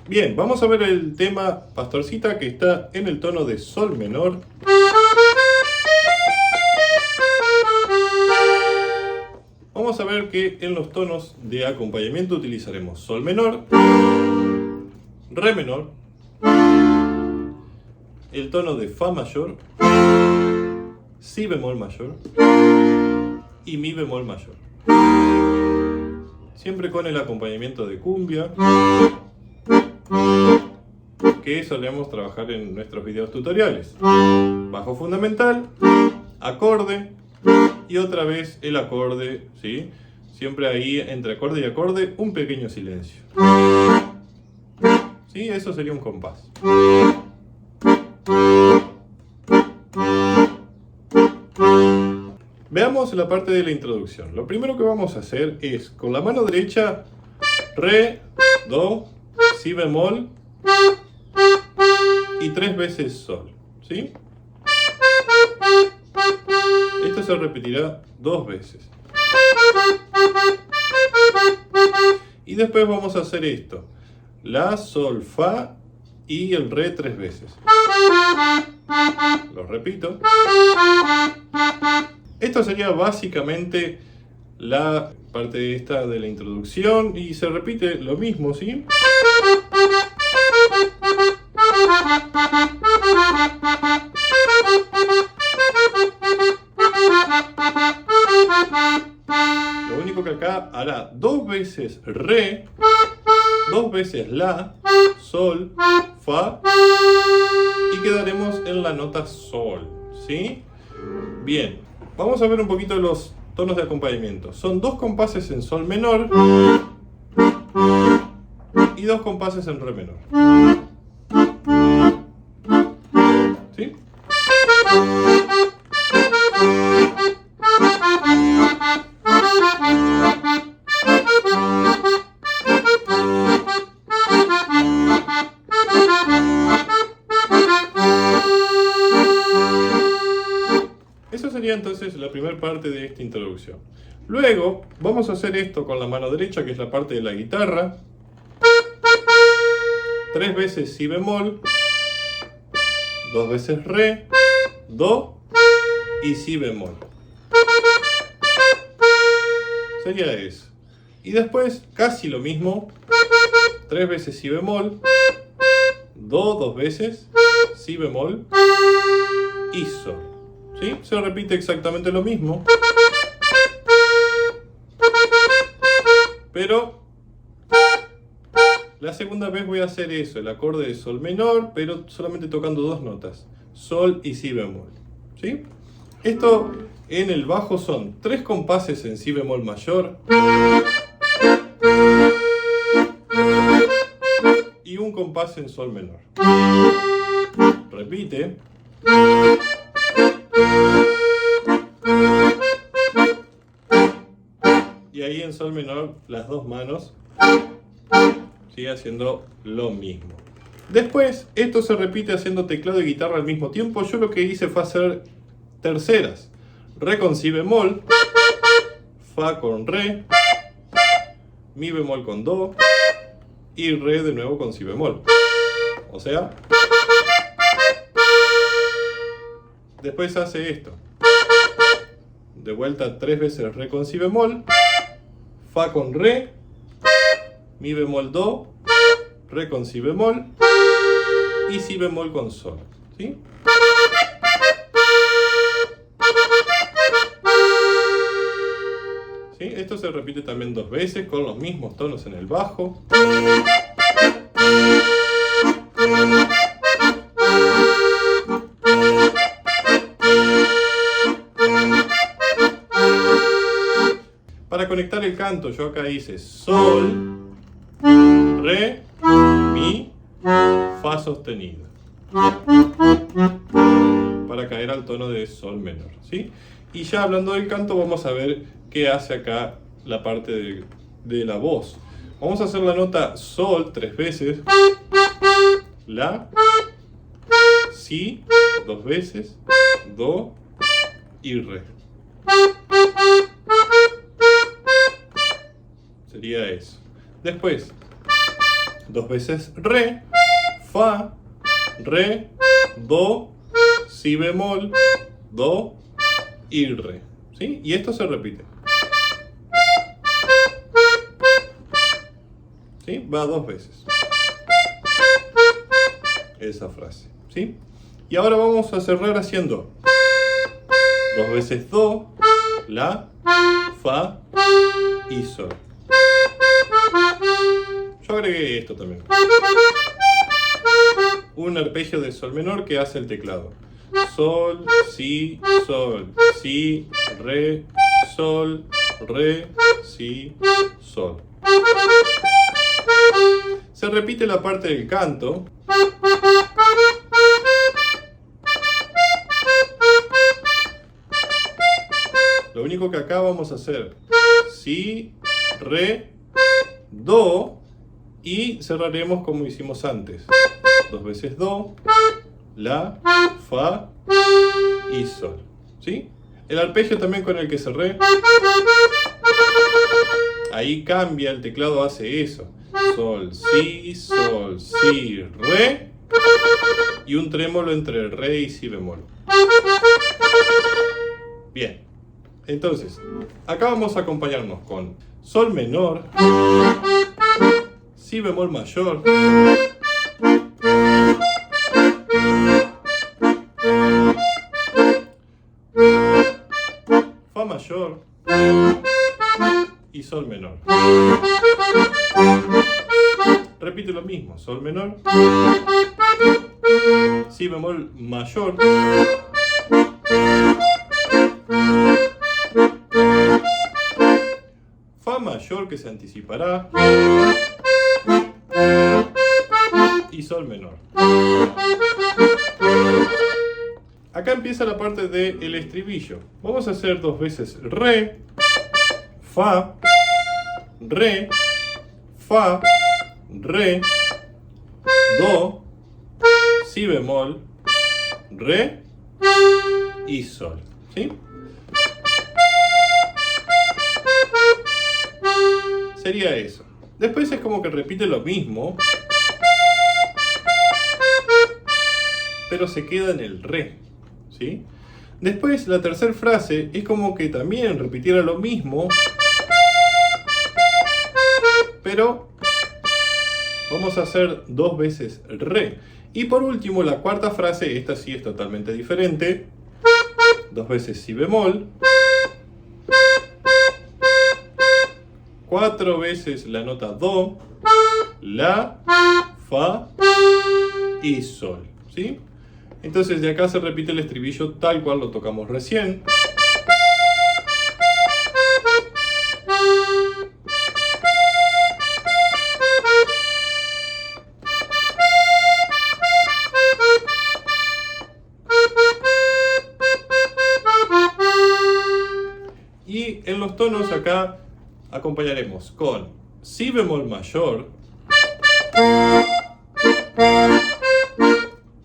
Bien, vamos a ver el tema Pastorcita, que está en el tono de Sol menor. Vamos a ver que en los tonos de acompañamiento utilizaremos Sol menor, Re menor, el tono de Fa mayor, Si bemol mayor y Mi bemol mayor. Siempre con el acompañamiento de cumbia, que solemos trabajar en nuestros videos tutoriales. Bajo fundamental, acorde y otra vez el acorde, ¿sí? Siempre ahí entre acorde y acorde un pequeño silencio. ¿Sí? Eso sería un compás. Veamos la parte de la introducción. Lo primero que vamos a hacer es, con la mano derecha, Re, Do, Si bemol y 3 veces Sol, ¿sí? Esto se repetirá 2 veces. Y después vamos a hacer esto: La, Sol, Fa y el Re 3 veces. Lo repito. Esto sería básicamente la parte esta de la introducción y se repite lo mismo, ¿sí? Lo único que acá hará 2 veces Re, 2 veces La, Sol, Fa y quedaremos en la nota Sol, ¿sí? Bien, vamos a ver un poquito los tonos de acompañamiento. Son 2 compases en Sol menor y 2 compases en Re menor. ¿Sí? Eso sería entonces la primera parte de esta introducción. Luego vamos a hacer esto con la mano derecha, que es la parte de la guitarra. 3 veces Si bemol, 2 veces Re, Do y Si bemol. Sería eso. Y después casi lo mismo. 3 veces Si bemol, Do 2 veces, Si bemol y Sol. ¿Sí? Se repite exactamente lo mismo. Pero la segunda vez voy a hacer eso, el acorde de Sol menor, pero solamente tocando 2 notas, Sol y Si bemol, ¿sí? Esto en el bajo son 3 compases en Si bemol mayor y un compás en sol menor. Repite. Y ahí en sol menor las dos manos sigue haciendo lo mismo. Después esto se repite haciendo teclado y guitarra al mismo tiempo. Yo lo que hice fue hacer terceras. Re con si bemol, fa con re, mi bemol con do y re de nuevo con si bemol. O sea, después hace esto. De vuelta 3 veces re con si bemol, fa con re, mi bemol do, re con si bemol y si bemol con sol. ¿Sí? ¿Sí? Esto se repite también 2 veces con los mismos tonos en el bajo. Para conectar el canto, yo acá hice sol, re, mi, fa sostenido. Para caer al tono de sol menor. ¿Sí? Y ya hablando del canto, vamos a ver qué hace acá la parte de la voz. Vamos a hacer la nota sol 3 veces, la, si 2 veces, do y re. Sería eso. Después, 2 veces re, fa, re, do, si bemol, do y re. ¿Sí? Y esto se repite. ¿Sí? Va 2 veces. Esa frase. ¿Sí? Y ahora vamos a cerrar haciendo 2 veces do, la, fa y sol. Yo agregué esto también. Un arpegio de sol menor que hace el teclado. Sol, si, re, si, sol. Se repite la parte del canto. Lo único que acá vamos a hacer si, re, do y cerraremos como hicimos antes. 2 veces do, la, fa y sol. ¿Sí? El arpegio también con el que cerré. Ahí cambia, el teclado hace eso. Sol, si, re. Y un trémolo entre re y si bemol. Bien. Entonces, acá vamos a acompañarnos con sol menor, si bemol mayor, fa mayor y sol menor. Repite lo mismo, sol menor, si bemol mayor, fa mayor que se anticipará y sol menor. Acá empieza la parte del estribillo. Vamos a hacer 2 veces re, fa, re, do, si bemol, re y sol. ¿Sí? Sería eso. Después es como que repite lo mismo, pero se queda en el re. ¿Sí? Después la tercera frase es como que también repitiera lo mismo, pero vamos a hacer 2 veces re. Y por último la cuarta frase, esta sí es totalmente diferente. 2 veces si bemol, 4 veces la nota do, la, fa y sol. ¿Sí? Entonces de acá se repite el estribillo tal cual lo tocamos recién. acá acompañaremos con si bemol mayor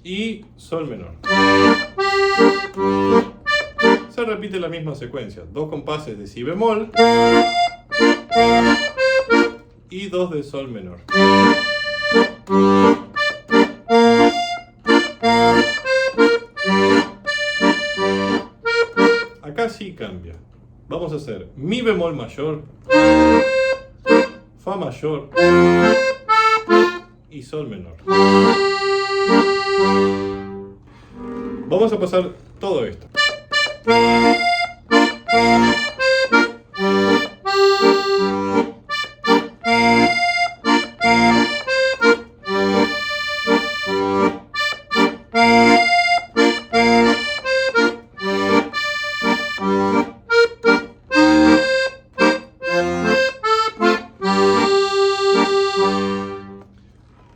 y sol menor. Se repite la misma secuencia, 2 compases de si bemol y 2 de sol menor. Acá sí cambia. Vamos a hacer mi bemol mayor, fa mayor y sol menor. Vamos a pasar todo esto.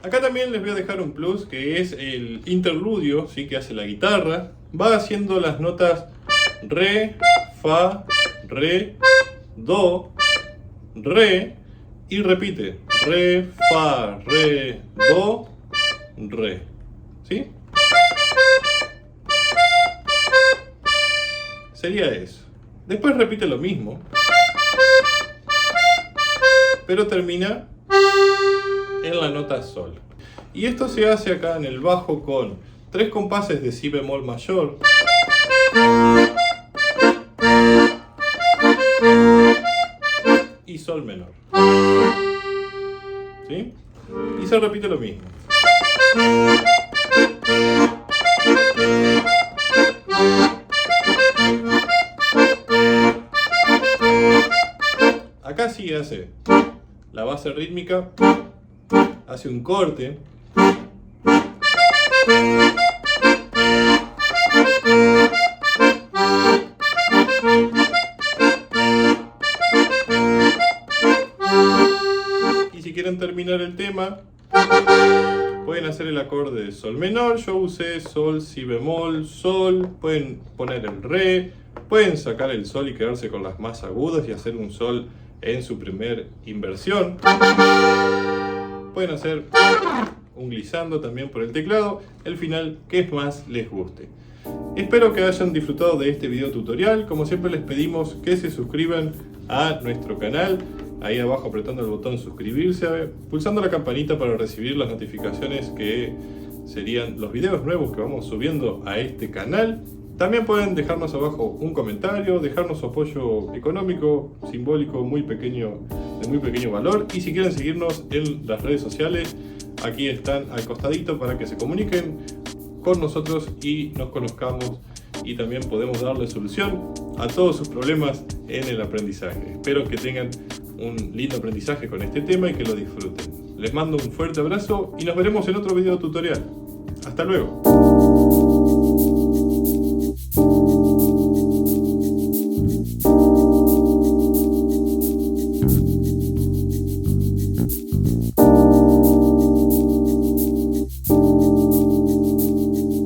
Acá también les voy a dejar un plus que es el interludio, ¿sí? Que hace la guitarra. Va haciendo las notas re, fa, re, do, re y repite re, fa, re, do, re. ¿Sí? Sería eso. Después repite lo mismo, pero termina en la nota sol. Y esto se hace acá en el bajo con 3 compases de si bemol mayor y sol menor. ¿Sí? Y se repite lo mismo. Acá sí hace la base rítmica, hace un corte, y si quieren terminar el tema pueden hacer el acorde de sol menor. Yo usé sol, si bemol, sol, pueden poner el re, pueden sacar el sol y quedarse con las más agudas y hacer un sol en su primer inversión. Pueden hacer un glissando también por el teclado, el final que más les guste. Espero que hayan disfrutado de este video tutorial. Como siempre les pedimos que se suscriban a nuestro canal, ahí abajo apretando el botón suscribirse, pulsando la campanita para recibir las notificaciones que serían los videos nuevos que vamos subiendo a este canal. También pueden dejarnos abajo un comentario, dejarnos su apoyo económico, simbólico, muy pequeño, de muy pequeño valor. Y si quieren seguirnos en las redes sociales, aquí están al costadito para que se comuniquen con nosotros y nos conozcamos. Y también podemos darle solución a todos sus problemas en el aprendizaje. Espero que tengan un lindo aprendizaje con este tema y que lo disfruten. Les mando un fuerte abrazo y nos veremos en otro video tutorial. ¡Hasta luego!